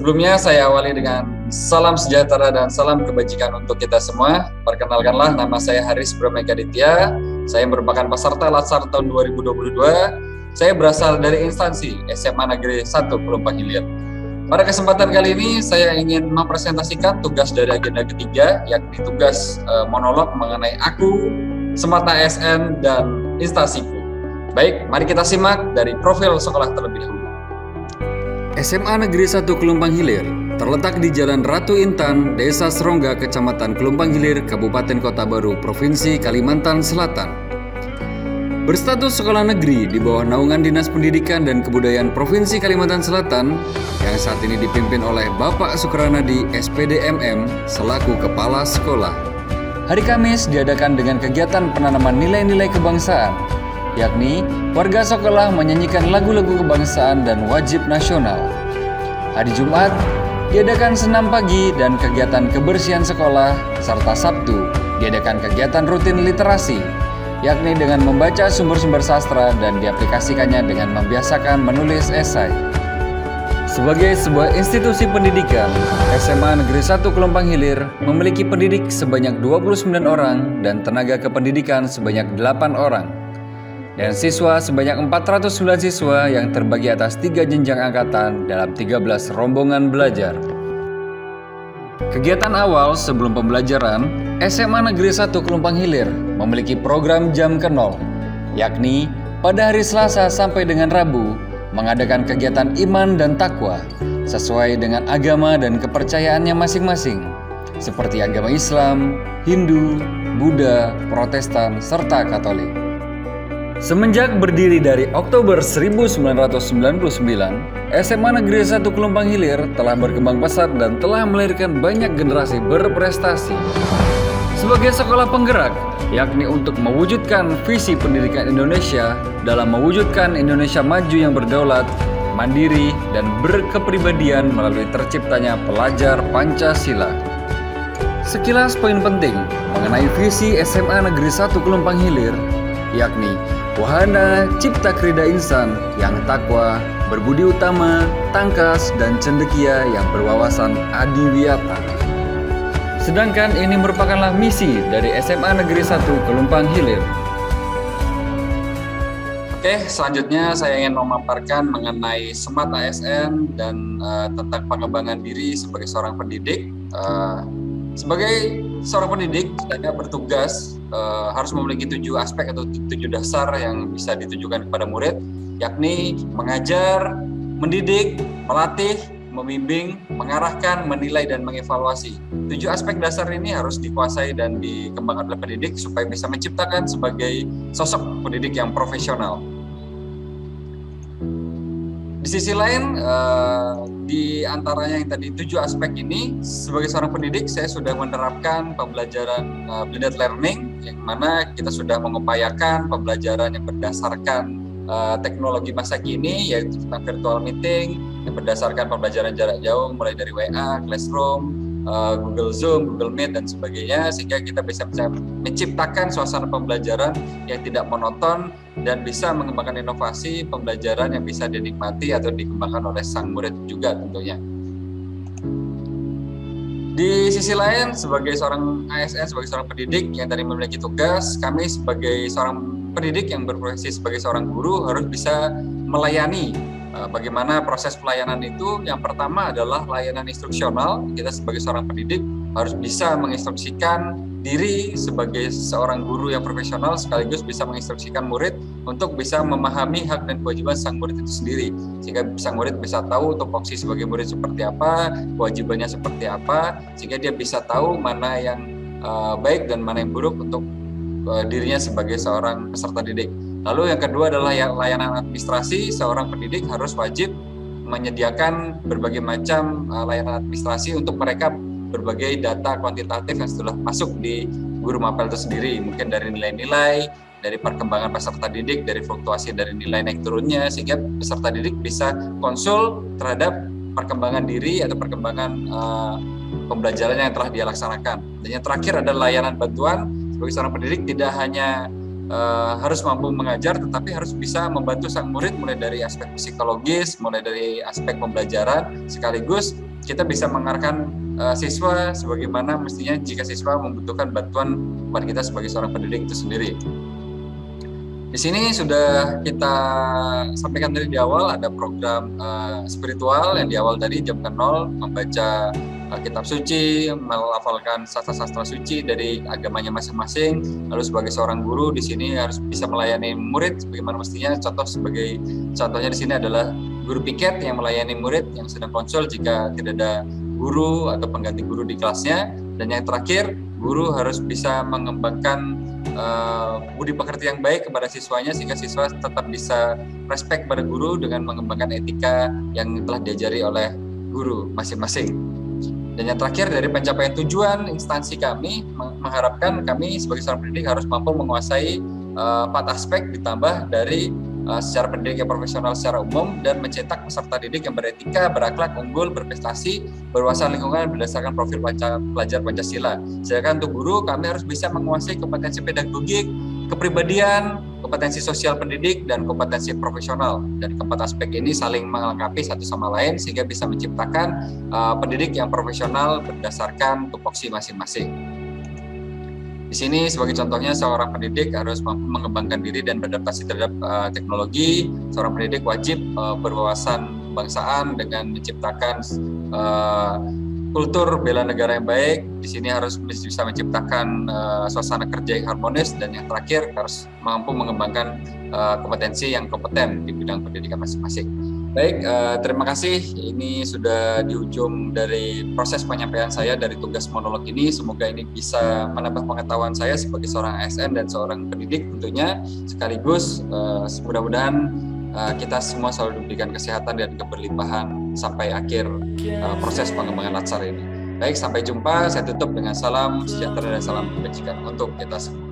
Sebelumnya saya awali dengan salam sejahtera dan salam kebajikan untuk kita semua. Perkenalkanlah, nama saya Haris Brameggaditya. Saya merupakan peserta Latsar tahun 2022. Saya berasal dari instansi SMA Negeri 1 Pelumpang Hilir. Pada kesempatan kali ini saya ingin mempresentasikan tugas dari agenda ketiga, yakni tugas monolog mengenai aku, Smart ASN, dan instansiku. Baik, mari kita simak dari profil sekolah terlebih dahulu. SMA Negeri 1 Kelumpang Hilir terletak di Jalan Ratu Intan, Desa Serongga, Kecamatan Kelumpang Hilir, Kabupaten Kota Baru, Provinsi Kalimantan Selatan. Berstatus sekolah negeri di bawah naungan Dinas Pendidikan dan Kebudayaan Provinsi Kalimantan Selatan yang saat ini dipimpin oleh Bapak Sukranadi SPD MM selaku Kepala Sekolah. Hari Kamis diadakan dengan kegiatan penanaman nilai-nilai kebangsaan, yakni warga sekolah menyanyikan lagu-lagu kebangsaan dan wajib nasional. Hari Jumat diadakan senam pagi dan kegiatan kebersihan sekolah, serta Sabtu diadakan kegiatan rutin literasi, yakni dengan membaca sumber-sumber sastra dan diaplikasikannya dengan membiasakan menulis esai. Sebagai sebuah institusi pendidikan, SMA Negeri 1 Kelumpang Hilir memiliki pendidik sebanyak 29 orang dan tenaga kependidikan sebanyak 8 orang. Dan siswa sebanyak 409 siswa yang terbagi atas 3 jenjang angkatan dalam 13 rombongan belajar. Kegiatan awal sebelum pembelajaran, SMA Negeri 1 Kelumpang Hilir memiliki program jam ke 0, yakni pada hari Selasa sampai dengan Rabu mengadakan kegiatan iman dan takwa sesuai dengan agama dan kepercayaannya masing-masing, seperti agama Islam, Hindu, Buddha, Protestan, serta Katolik. Semenjak berdiri dari Oktober 1999, SMA Negeri 1 Kelumpang Hilir telah berkembang pesat dan telah melahirkan banyak generasi berprestasi. Sebagai sekolah penggerak, yakni untuk mewujudkan visi pendidikan Indonesia dalam mewujudkan Indonesia maju yang berdaulat, mandiri, dan berkepribadian melalui terciptanya pelajar Pancasila. Sekilas poin penting mengenai visi SMA Negeri 1 Kelumpang Hilir, yakni wahana cipta krida insan yang takwa, berbudi utama, tangkas, dan cendekia yang berwawasan adiwiyata. Sedangkan ini merupakanlah misi dari SMA Negeri 1 Kelumpang Hilir. Oke, selanjutnya saya ingin memaparkan mengenai Smart ASN dan tentang pengembangan diri sebagai seorang pendidik. Sebagai seorang pendidik, saya bertugas harus memiliki 7 aspek atau 7 dasar yang bisa ditujukan kepada murid, yakni mengajar, mendidik, melatih, membimbing, mengarahkan, menilai, dan mengevaluasi. 7 aspek dasar ini harus dikuasai dan dikembangkan oleh pendidik supaya bisa menciptakan sebagai sosok pendidik yang profesional. Di sisi lain, di antaranya yang tadi 7 aspek ini, sebagai seorang pendidik saya sudah menerapkan pembelajaran blended learning, yang mana kita sudah mengupayakan pembelajaran yang berdasarkan teknologi masa kini, yaitu tentang virtual meeting yang berdasarkan pembelajaran jarak jauh mulai dari WA, Classroom, Google Zoom, Google Meet, dan sebagainya, sehingga kita bisa menciptakan suasana pembelajaran yang tidak monoton dan bisa mengembangkan inovasi pembelajaran yang bisa dinikmati atau dikembangkan oleh sang murid juga tentunya. Di sisi lain, sebagai seorang ASN, sebagai seorang pendidik yang tadi memiliki tugas, kami sebagai seorang pendidik yang berprofesi sebagai seorang guru harus bisa melayani. Bagaimana proses pelayanan itu? Yang pertama adalah layanan instruksional. Kita sebagai seorang pendidik harus bisa menginstruksikan diri sebagai seorang guru yang profesional, sekaligus bisa menginstruksikan murid untuk bisa memahami hak dan kewajiban sang murid itu sendiri, sehingga sang murid bisa tahu tupoksi sebagai murid seperti apa, kewajibannya seperti apa, sehingga dia bisa tahu mana yang baik dan mana yang buruk untuk dirinya sebagai seorang peserta didik. Lalu yang kedua adalah layanan administrasi. Seorang pendidik harus wajib menyediakan berbagai macam layanan administrasi untuk mereka berbagai data kuantitatif yang sudah masuk di guru mapel itu sendiri, mungkin dari nilai-nilai, dari perkembangan peserta didik, dari fluktuasi dari nilai naik turunnya, sehingga peserta didik bisa konsul terhadap perkembangan diri atau perkembangan pembelajaran yang telah dia laksanakan. Dan yang terakhir adalah layanan bantuan. Sebagai seorang pendidik tidak hanya harus mampu mengajar, tetapi harus bisa membantu sang murid mulai dari aspek psikologis, mulai dari aspek pembelajaran, sekaligus kita bisa mengarahkan siswa sebagaimana mestinya jika siswa membutuhkan bantuan kepada kita sebagai seorang pendidik itu sendiri. Di sini sudah kita sampaikan dari di awal, ada program spiritual yang di awal tadi jam ke 0, membaca kitab suci, melafalkan sastra-sastra suci dari agamanya masing-masing. Lalu sebagai seorang guru di sini harus bisa melayani murid sebagaimana mestinya. Contohnya di sini adalah guru piket yang melayani murid yang sedang konsul jika tidak ada guru atau pengganti guru di kelasnya. Dan yang terakhir, guru harus bisa mengembangkan budi pekerti yang baik kepada siswanya sehingga siswa tetap bisa respect pada guru dengan mengembangkan etika yang telah diajari oleh guru masing-masing. Dan yang terakhir, dari pencapaian tujuan instansi kami mengharapkan kami sebagai seorang pendidik harus mampu menguasai 4 aspek ditambah dari secara pendidik yang profesional secara umum dan mencetak peserta didik yang beretika, berakhlak, unggul, berprestasi, berwawasan lingkungan berdasarkan profil pelajar Pancasila. Sedangkan untuk guru kami harus bisa menguasai kompetensi pedagogik, kepribadian, kompetensi sosial pendidik, dan kompetensi profesional. Dan keempat aspek ini saling melengkapi satu sama lain sehingga bisa menciptakan pendidik yang profesional berdasarkan tupoksi masing-masing. Di sini sebagai contohnya seorang pendidik harus mampu mengembangkan diri dan beradaptasi terhadap teknologi. Seorang pendidik wajib berwawasan kebangsaan dengan menciptakan kultur bela negara yang baik. Di sini harus bisa menciptakan suasana kerja yang harmonis, dan yang terakhir harus mampu mengembangkan kompetensi yang kompeten di bidang pendidikan masing-masing. Baik, terima kasih. Ini sudah di ujung dari proses penyampaian saya dari tugas monolog ini. Semoga ini bisa menambah pengetahuan saya sebagai seorang ASN dan seorang pendidik tentunya. Sekaligus mudah-mudahan kita semua selalu diberikan kesehatan dan keberlimpahan sampai akhir proses pengembangan Latsar ini. Baik, sampai jumpa. Saya tutup dengan salam sejahtera dan salam kebajikan untuk kita semua.